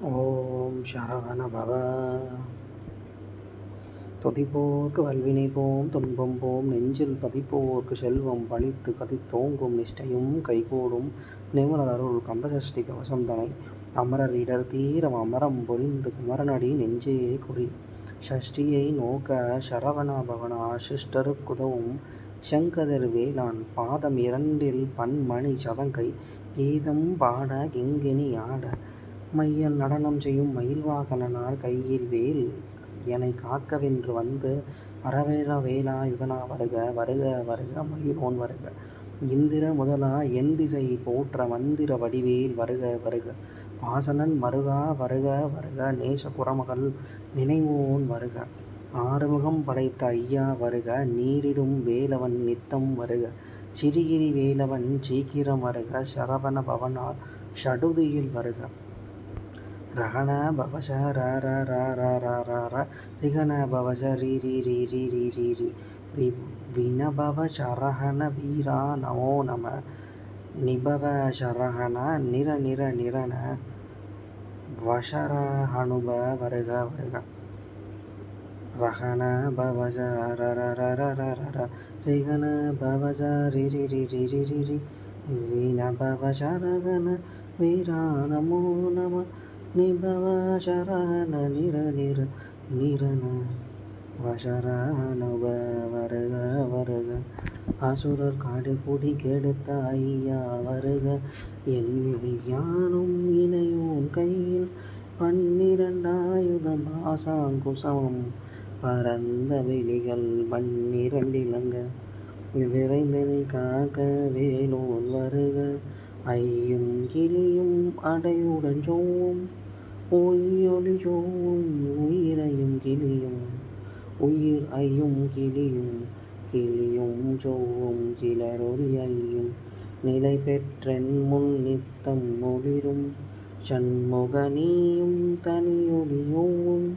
ஓம் சரவண பவ. துதிப்போர்க்கு வல்வினை போம் துன்பம் போம் நெஞ்சில் பதிப்போர்க்கு செல்வம் பழித்து கதித்தோங்கும் நிஷ்டையும் கைகூடும் நிமலதருள் கந்தசஷ்டி கவசம் தனை அமரர் இடர் தீரம் அமரம் பொறிந்து குமரனடி நெஞ்சே குறி சஷ்டியை நோக்க சரவண பவனா சிஷ்டருக்குதவும் செங்கதிர் வேளான் பாதம் இரண்டில் பன்மணி சதங்கை கீதம் பாட கிங்கினி ஆட மையல் நடனம் செய்யும் மயில்வாகனனார் கையில் வேல் எனை காக்கவென்று வந்து வரவேல வேலாயுதனா வருக வருக வருக மயிலோன் வருக இந்திர முதலா என் திசை போற்ற மந்திர வடிவேல் வருக வருக பாசனன் மருகா வருக வருக நேச குரமகள் நினைவோன் வருக ஆறுமுகம் படைத்த ஐயா வருக நீரிடும் வேலவன் நித்தம் வருக சிறிகிரி வேலவன் சீக்கிரம் வருக சரவண பவனார் ஷடுதியில் வருக ரகண பவச ர ர ர ர ர ர ர ரிகண பவச ரி ரி ரி ரி ரி ரி ரி வினபவ சரஹண வீரா நமோ நம நிபவ சரஹண நிர நிர நிரண வசரஹனுப வருக வருக ரகண பவச ர ர ர ர ர ர ர ரிகண பவச ரி ரி ரி ரி ரி ரி ரி வினபவ சரஹண வீரா நமோ நம நிபவ சரண நிர நிர நிரண வசரணப வருக வருக அசுரர் காடு குடி கெடுத்த ஐயா வருக என் யானும் இணையோன் கையில் பன்னிரண்டாயுதம் ஆசாங்குசமம் பரந்த வெளிகள் பன்னிரண்டிலங்க விரைந்தனை காக்க வேலோன் வருக ஐயும் கிளியும் அடையுடன் சோவும் பொய்யொலி சோவும் உயிரையும் கிளியும் உயிர் ஐயும் கிளியும் கிளியும் சோவும் கிளரொலி ஐயும் நிலை பெற்றென் முன் நித்தம் ஒளிரும் சண்முகனியும் தனியொலியோவும்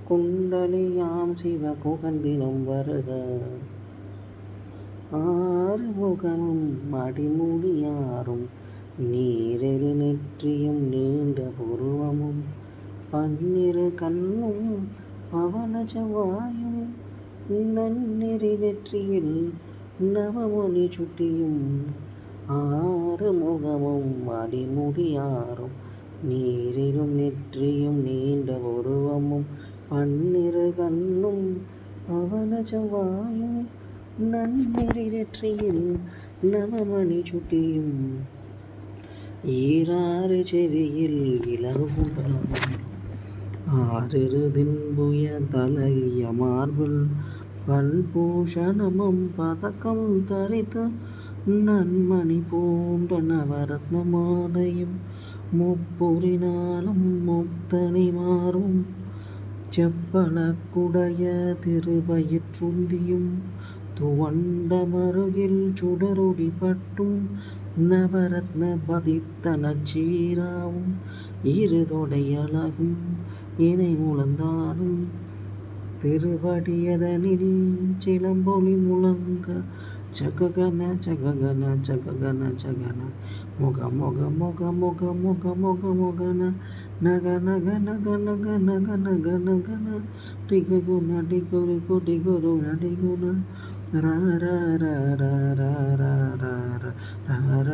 குண்டலியாம் சிவ குகந்தினம் வருக ஆறுமுகமும் அடிமுடியாரும் நீரெழு நெற்றியும் நீண்ட புருவமும் பன்னிரு கண்ணும் பவன செவ்வாயும் நன்னெறி நெற்றியில் நவமுனி சுட்டியும் ஆறுமுகமும் அடிமுடியாரும் நீரிலும் நெற்றியும் நீண்ட புருவமும் பன்னிரு கண்ணும் பவன செவ்வாயும் நன்னெறி நெற்றியில் நவமணி சுட்டியும் ஈராறு செவியில் இலகுபுலமும் ஆறிரு தின்புய தலகிய மார்பில் பல்பூஷணமும் பதக்கம் தரித்து நன்மணி பூண்ட நவரத்ன மாலையும் முப்புரினாலும் முத்தனி மாறும் செப்பலக்குடைய திருவயிற்றுந்தியும் துவண்ட மருகில் சுடரொடி பட்டும் நவரத்ன பதித்த நச்சீராவும் இருதொடை அழகும் இணை முழந்தாலும் திருவடியதனில் சிலம்பொலி முழங்க ஜககன ஜககன ஜககன ஜகன முக முக முக முக முக முக முகன நக நக நக நக நக நக நகன டிகுன டிகுரு குடிகுரு நடிகுன ர ர ர ர ர ர ர ர ர ர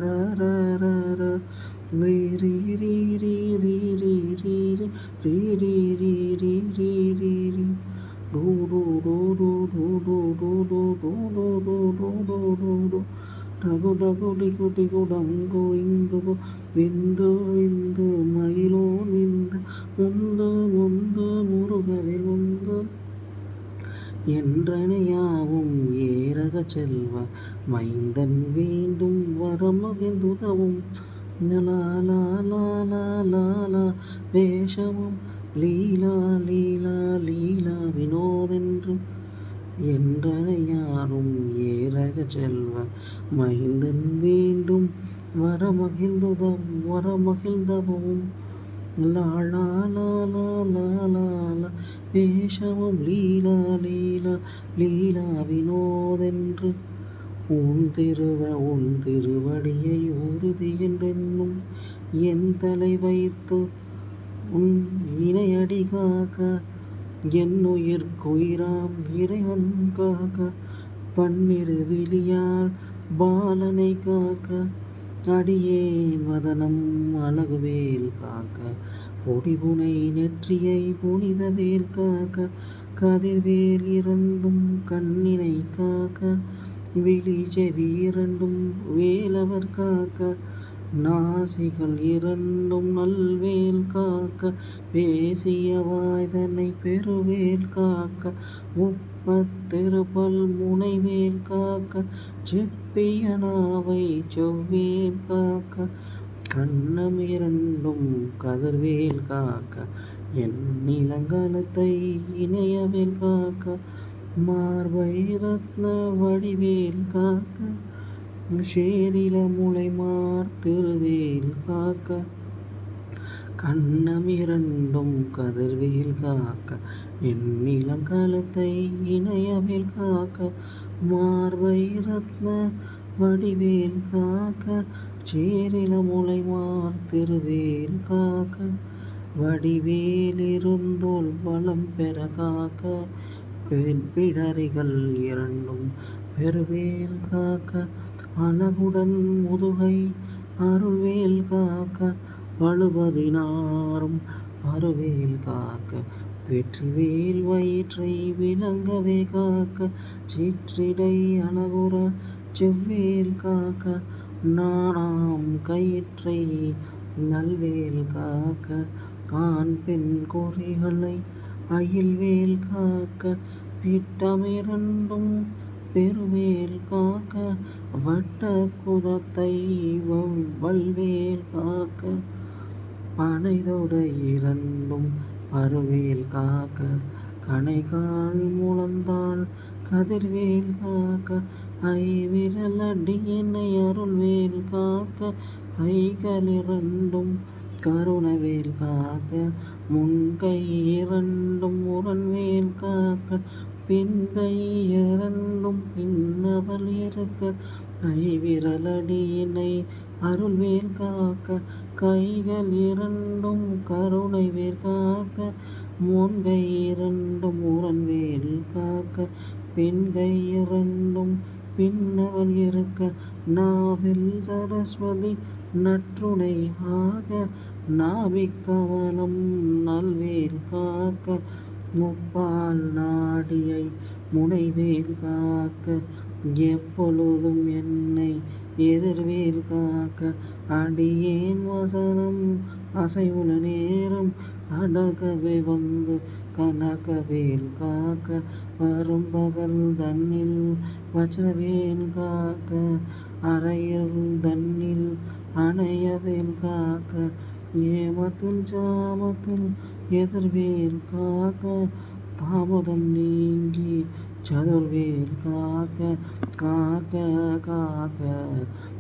ர ர ர ர ரீ ரீ ரீ ரீ ரீ ரீ ரீ ரீ ரீ ரீ ரீ ரீ ரீ ரீ do do do do do do do do do do do do do do do dago dago digo digo dango ingo விந்து விந்து மயிலோன் விந்து முந்து முந்து முருகவில் முந்து என்றனையாவும் ஏரக செல்வ மைந்தன் வேண்டும் வரமகிழ்ந்துதவும் லா வேஷமும் லீலா லீலா லீலா வினோதென்றும் என்றனையாரும் ஏரக செல்வ மைந்தன் வேண்டும் வரமகிழ்ந்தவும் லாலா லாலா லாலா வேஷமும் லீலா லீலா லீலா வினோதென்று உன் திருவடியை உறுதி என்றென்னும் என் தலை வைத்து உன் இணையடி காக்க என்னுயிர்க்குயிராம் இறைவன் காக்க பன்னிரு விழியால் பாலனை காக்க அடியேன் வதனம் அழகுவேல் காக்க பொடிபுனை நெற்றியை புனிதவேல் காக்க கதிர்வேல் இரண்டும் கண்ணினை காக்க விழி செவி இரண்டும் வேலவர் காக்க நாசிகள் இரண்டும் நல்வேல் காக்க பேசிய வாய்தனை பெருவேல் காக்க முப்பத்திருப்பல் முனைவேல் காக்க செப்பிய நாவை செவ்வேல் காக்க கண்ணம் இரண்டும் கதிர்வேல் காக்க என் நிலங்கலத்தை இணையவேல் காக்க மார்பை ரத்ன வடிவேல் காக்க ஷேரில முளைமார் திருவேல் காக்க கண்ணம் இரண்டும் கதிர்வேல் காக்க என் நிலங்கலத்தை இணையவேல் காக்க மார்பை ரத்ன வடிவேல் காக்க சேரில முளைமார் திருவேல் காக்க வடிவேல் இருந்தோல் வளம் பெற காக்க பிடரிகள் இரண்டும் பெருவேல் காக்க அழகுடன் முதுகை அருள்வேல் காக்க பழுபதினாரும் அருவேல் காக்க வெற்றிவேல் வயிற்றை விளங்கவே காக்க சிற்றிடை அழகுற செவ்வேல் காக்க நாணாம் கயிற்றை நல்வேல் காக்க ஆண் பெண் குறிகளை அயில்வேல் காக்க பிட்டமிரண்டும் பெருவேல் காக்க வட்ட குதத்தை வல்வேல் காக்க பனைதொட இரண்டும் பருவேல் காக்க கணைகால் முழந்தாள் கதிர்வேல் காக்க ஐவிரல் அடியினை அருள்வேல் காக்க கைகள் இரண்டும் கருணவேல் காக்க முன்கை இரண்டும் முரண்வேல் காக்க பின்கை இரண்டும் பின்னவள் இருக்க ஐவிரலடியினை அருள்வேல் காக்க கைகள் இரண்டும் கருணைவேல் காக்க முன்கை இரண்டும் முரண்வேல் காக்க பின்கை இரண்டும் பின்னவள் இருக்க நாவில் சரஸ்வதி நற்றுணை ஆக நாபிக்கவலம் நல்வேல் காக்க முப்பால் நாடியை முனைவேல் காக்க எப்பொழுதும் என்னை எதிர்வேல் காக்க அடியேன் வசனம் அசைவுல நேரம் அடக்கவே வந்து கனகவேல் காக்க வரும் பகல் தன்னில் வச்சவேல் காக்க அறையில் தன்னில் அணையவேல் காக்க ஏமத்தில் ஜாமத்தில் எதிர்வேல் காக்க தாமதம் நீங்கி சதுர்வேல் காக்க காக்க காக்க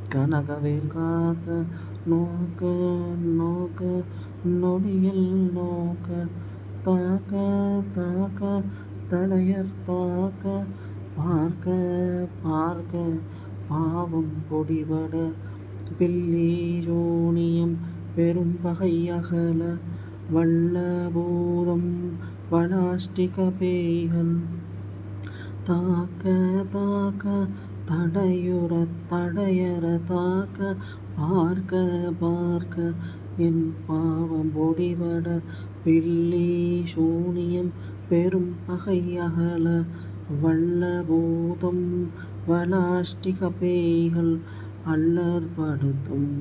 கனகவேல் காக்க நோக்க நோக்க நொடியில் நோக்க தாக்க தாக்க தடையர் தாக்க பார்க்க பார்க்க பாவம் பொடிபட பில்லி ஜோனியம் பெரும் பகை அகல வல்ல பூதம் வனாஷ்டிக பேய்கள் தாக்க தாக்க தடையுற தடையற தாக்க பார்க்க பார்க்க என் பாவம் பொடிபட பில்லி சூனியம் பெரும் பகை அகல வல்ல பூதம் வனாஷ்டிக பேய்கள் அல்லற்படுத்தும்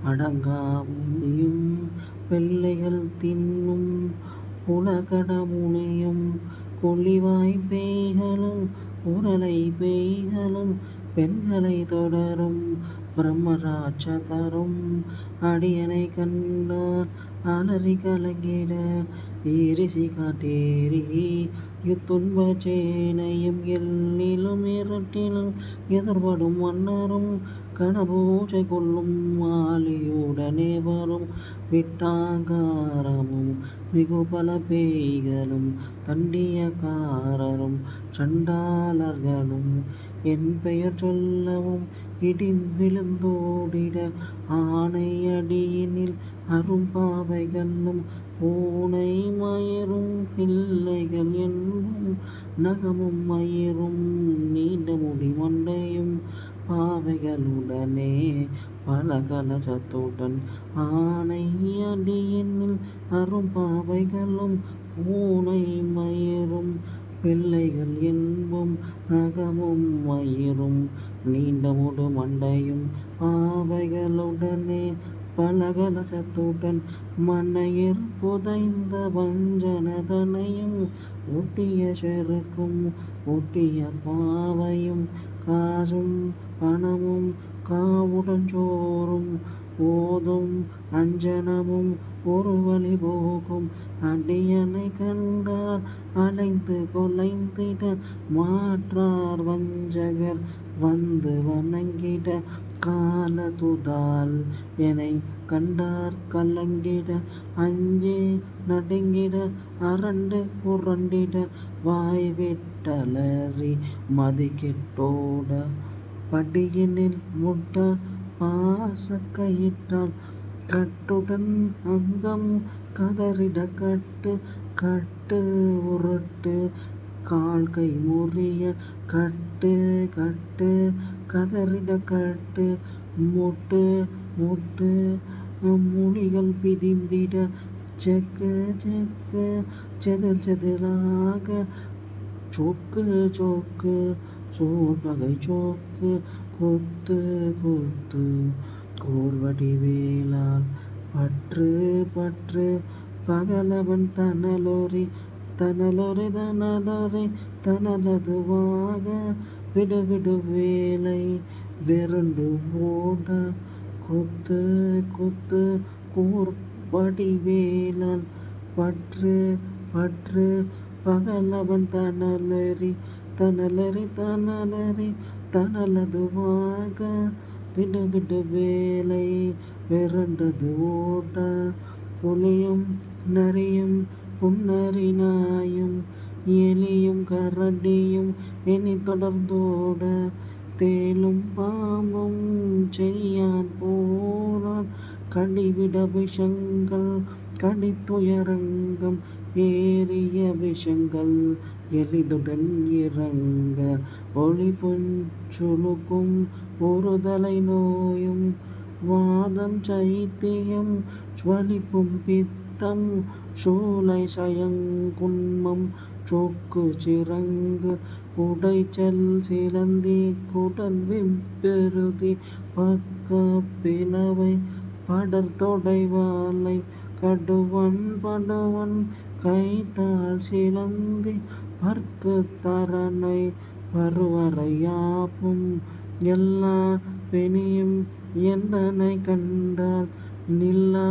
அடங்காமுனியும் பிள்ளைகள் தின்னும் புலகடமுனியும் கொள்ளிவாய் பேய்களும் உரலை பேய்களும் பெண்களை தொடரும் பிரம்மராட்சதரும் அடியனை கண்டார் அலறி கலங்கிட ஈரிசி காட்டேரி இத்துன்ப சேனையும் எல்லிலும் இருட்டிலும் எதிர்படும் மன்னரும் கணபூஜை கொள்ளும் மாலியுடனே வரும் விட்டாங்காரமும் மிகு பல பேய்களும் தண்டியக்காரரும் சண்டாளர்களும் என் பெயர் சொல்லவும் விழுந்தோடிட ஆனை அடியினில் அரும்பாவைகளும் பூனை மயிரும் பிள்ளைகள் என்பும் நகமும் மயிரும் நீண்ட முடி மண்டையும் பாவைகளுடனே பலகலசத்துடன் ஆனை அடியினில் அரும்பாவைகளும் பூனை மயிரும் பிள்ளைகள் என்பும் நகமும் மயிரும் நீண்ட முடு மண்டையும் பாவைகளுடனே பலகலசத்துடன் மண்ணையில் புதைந்த வஞ்சனதனையும் ஒட்டிய செருக்கும் ஒட்டிய பாவையும் காசும் பணமும் காவுடன் சோறும் ஓதும் அஞ்சனமும் ஒரு வழி போகும் அடியனை கண்டால் அலைந்து கொலைந்திட மாற்றார் வஞ்சகர் வந்து வணங்கிட காலதுதால் எனை கண்டார் கலங்கிட அஞ்சே நடுங்கிட அரண்டு புரண்டிட வாய் விட்டலறி மதி கெட்டோட படியினில் முட்ட பாசக்கயிற்றால் கட்டுடன் அங்கம் கதறிட கட்டு கட்டு உருட்டு கால் கை முறிய கட்டு கட்டு கதறிட கட்டு முட்டு முட்டு மொழிகள் பிதிந்திட செக்கு செக்கு செதிர் செதிராக சொக்கு சொக்கு சோர்வகை சொக்கு கொத்து கொத்து கோர்வடி வேளால் பற்று பற்று பகலவன் தனலொரி தனலொரி தனலொரி தனலதுவாக விடு விடு வேலை வெருண்டு ஓட கொத்து கொத்து கோர்வடி வேளால் பற்று பற்று பகலவன் தனலொரி தனலொரி தனலொரி தனலதுவாக விடு விடு வேலை வெருண்டது ஓட புலியும் நரியும் புன்னரி நாயும் எலியும் கரடியும் இனி தொடர்ந்தோட தேலும் பாம்பும் செய்யான் போரான் கடிவிட விஷங்கள் கடித்துயரங்கம் ஏறிய விஷங்கள் எளிதுடன் இறங்க ஒளி பொஞ்சுழுக்கும் ஒரு தலை நோயும் வாதம் சைத்தியம் ஜ்வலிப்பும் பித்தம் சூளை சயங்குன்மம் சொக்கு சிறங்கு குடைச்சல் சிலந்தி குடல் விப்பெருதி பக்க பிளவை படர் தொடைவாலை கடுவன் படுவன் கைத்தாள் சிலந்தி பற்கு தரணை பருவரை யாப்பும் எல்லா பெணியும் எந்தனை கண்டால் நில்லா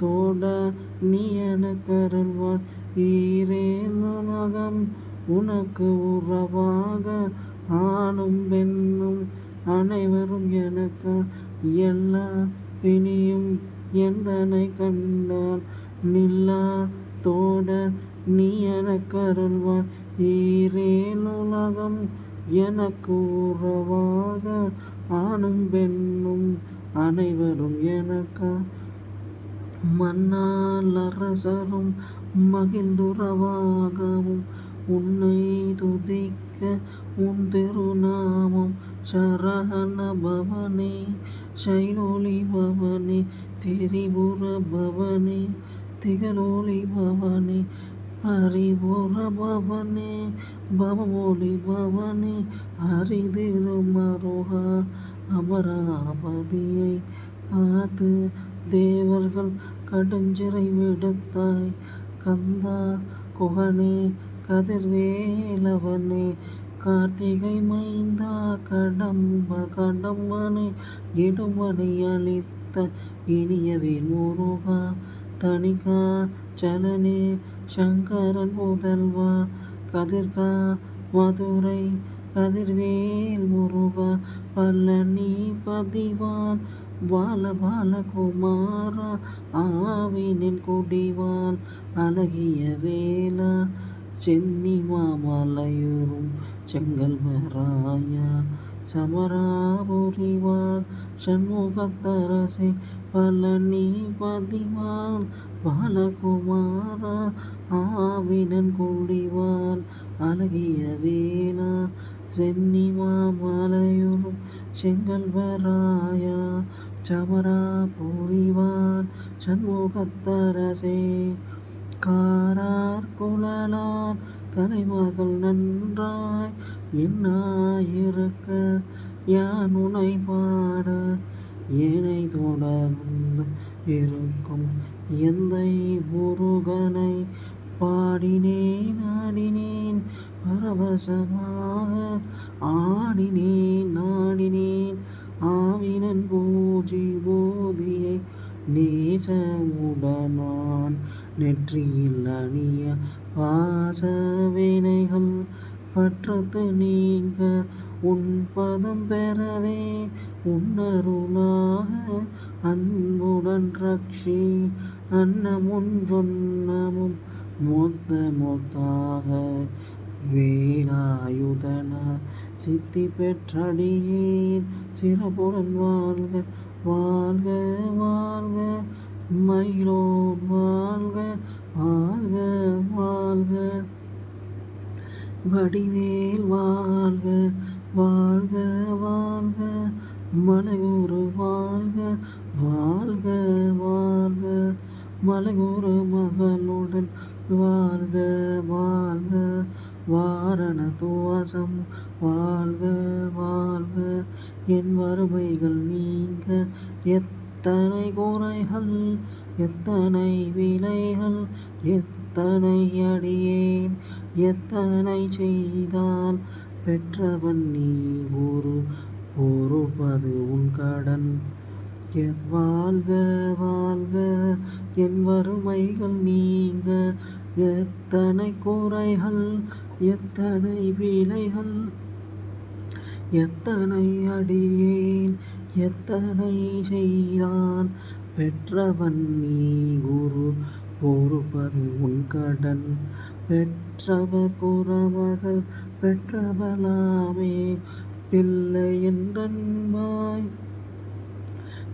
தோட நீ எனக்கருள்வாய் ஈரேனுலகம் உனக்கு உறவாக ஆணும் பெண்ணும் அனைவரும் எனக்கு எல்லா பிணியும் எந்தனை கண்டால் நில்லா தோட நீ எனக்கருள்வாய் ஈரேனுலகம் எனக்கு உறவாக ஆணும் பெண்ணும் அனைவரும் எனக்கு மன்னால் அரசரும் மகிழ்ந்துறவாகவும் உன்னை துதிக்க உன் திருநாமம் சரஹண பவனே சைலோலி பவனே திரிபுர பவனே திகலோலி பவனே பரிபுர பவனே பவமோலி பவனே ஹரிதிருமருகா அமராவதியை காத்து தேவர்கள் கடுஞ்சிறை விடுத்தாய் கந்தா குகனே கதிர்வேலவனே கார்த்திகை மைந்தா கடம்பனே இடுமனை அளித்த இனியவேல் முருகா தணிகா சலனே சங்கரன் முதல்வா கதிர்கா மதுரை கதிர்வேல் முருகா பழனி பதிவான் வால பாலகுமாரா ஆவினின் குடிவான் அழகிய வேலா சென்னி மாமலையூரும் செங்கல்வராயா சமராபுரிவாள் சண்முகத்தரசே பழனி பதிவாள் பாலகுமாரா ஆவினன் குடிவாள் அழகிய வேளா சென்னிமாமலையுறும் செங்கல்வராயா சமராபுரிவாள் சண்முகத்தரசே காரார் குழலார் கலைமகள் நன்றாய் என்னாயிருக்க யான் உனை பாட ஏனை தொடர்ந்து இருக்கும் எந்தை முருகனை பாடினேன் ஆடினேன் பரவசமாக ஆடினேன் ஆவினன் பூதியை நேசமுடனான் நெற்றியில் அணிய வாசவினைகள் பற்றத்து நீங்க உன் பதம் பெறவே உன்னருளாக அன்புடன் ரக்ஷி அன்னமுன் சொன்னமும் மொத்தாக வேலாயுதனா சித்தி பெற்றடியேன் சிறப்புடன் வாழ்க வாழ்க வாழ்க மயிலோன் வாழ்க வாழ்க வாழ்க வடிவேல் வாழ்க வாழ்க வாழ்க மலையூரு வாழ்க வாழ்க வாழ்க மலையூரு மகளுடன் வாழ்க வாழ்க வாரண துவசம் வாழ்க வாழ்க என் வறுமைகள் நீங்க எத்தனை குறைகள் எத்தனை விலைகள் எத்தனை அடியேன் எத்தனை செய்தால் பெற்றவன் நீ ஒரு பொறுப்பது உன் கடன் வாழ்க வாழ்க என் வறுமைகள் நீங்க எத்தனை குறைகள் எத்தனை விலைகள் எத்தனை அடியேன் எத்தனை செய்தான் பெற்றவன் நீ குரு பொறுப்பது உன் கடன் பெற்றவர் குறவர்கள் பெற்றவளாமே பிள்ளை என்றன்பாய்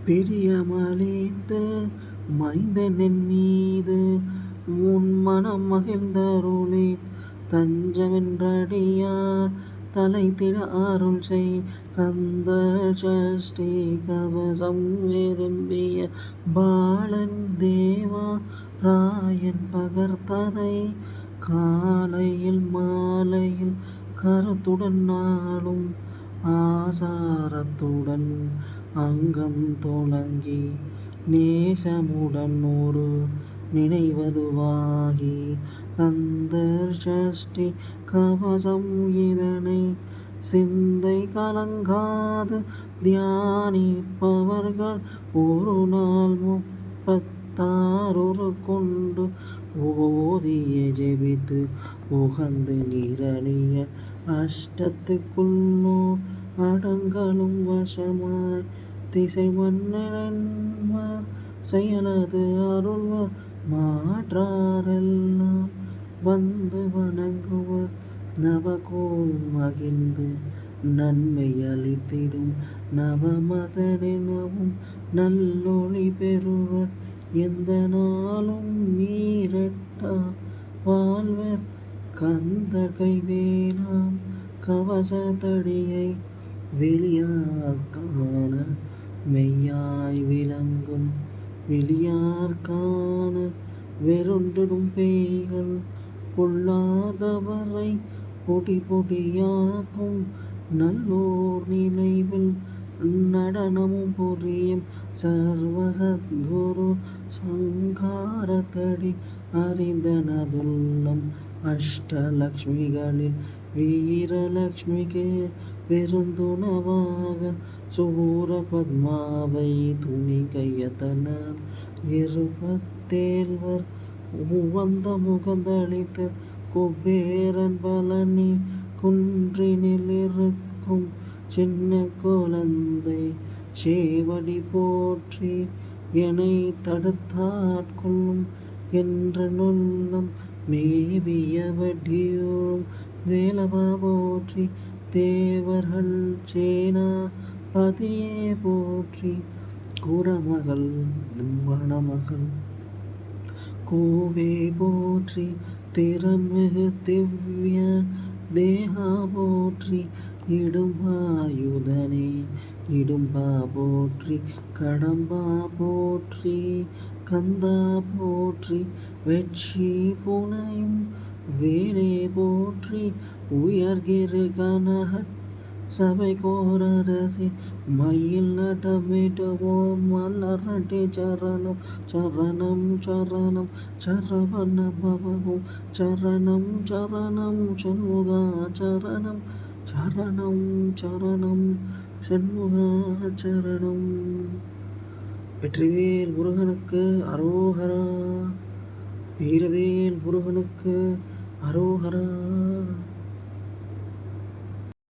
பிரியமளித்து மைந்தனின் மீது உன் மனம் மகிழ்ந்தருளி தஞ்சமென்றடியார் தலைத்திட அருள் செய் கந்த சஷ்டி கவசம் விரும்பிய பாலன் தேவா ராயன் பகர்த்தனை காலையில் மாலையில் கருத்துடன் நாளும் ஆசாரத்துடன் அங்கம் தொடங்கி நேசமுடன் ஒரு நினைவதுவாகி கந்தர் சஷ்டி கவசம் இதனை சிந்தை கலங்காது தியானிப்பவர்கள் ஒரு நாள் 36 கொண்டு ஓதிய ஜெபித்து உகந்து நிரணிய அஷ்டத்துக்குள்ளோ அடங்களும் வசமாய் திசை மன்னரன்மார் செயலது அருள்வர் மாற்றாரெல்லாம் வந்து வணங்குவர் நவகோள் மகிழ்ந்து நன்மை அளித்திடும் நவமதனெனவும் நல்லொளி பெறுவர் எந்த நாளும் நீரட்டா வாழ்வர் கந்தர் கைவேலாம் கவசத்தடியை வெளியார் காண மெய்யாய் விளங்கும் வெளியார் காண வெருண்டிடும் பேய்கள் பொல்லாதவரை பொடியாக்கும் நல்லோர் நினைவில் நடனமும் புரியும் சர்வசத்குரு சங்காரத்தடி அறிந்தனதுள்ளம் அஷ்டலக்ஷ்மிகளில் வீரலக்ஷ்மிக்கு பெருந்துணவாக சூர பத்மாவை துணி கையத்தனால் இருபத்தேழ்வர் உவந்த முகந்தளித்த குபேரன் பழனி குன்றினில் இருக்கும் சின்ன குழந்தை சேவடி போற்றி என்னை தடுத்தாட்கொள்ளும் என்ற நுள்ளம் மேவிய வடியோம் வேலவா போற்றி தேவர்கள் சேனாபதியே போற்றி. குறமகள் மணமகள் கோவே போற்றி. திறமிகு திவ்ய தேகா போற்றி. இடும்பாயுதனே இடும்பா போற்றி. கடம்பா போற்றி. கந்தா போற்றி. வெற்றி புனையும் வேலே போற்றி. உயர்கிரு கனகட் சபை கோரரசே மயில் நடமிடுவோம் மலரடி சரணம் சரணம் சரணம் சரவண பவவும் சரணம் சரணம் சண்முகா சரணம் சரணம் சரணம் சண்முகா சரணம். வெற்றிவேல் முருகனுக்கு அரோகரா. வீரவேல் முருகனுக்கு அரோகரா.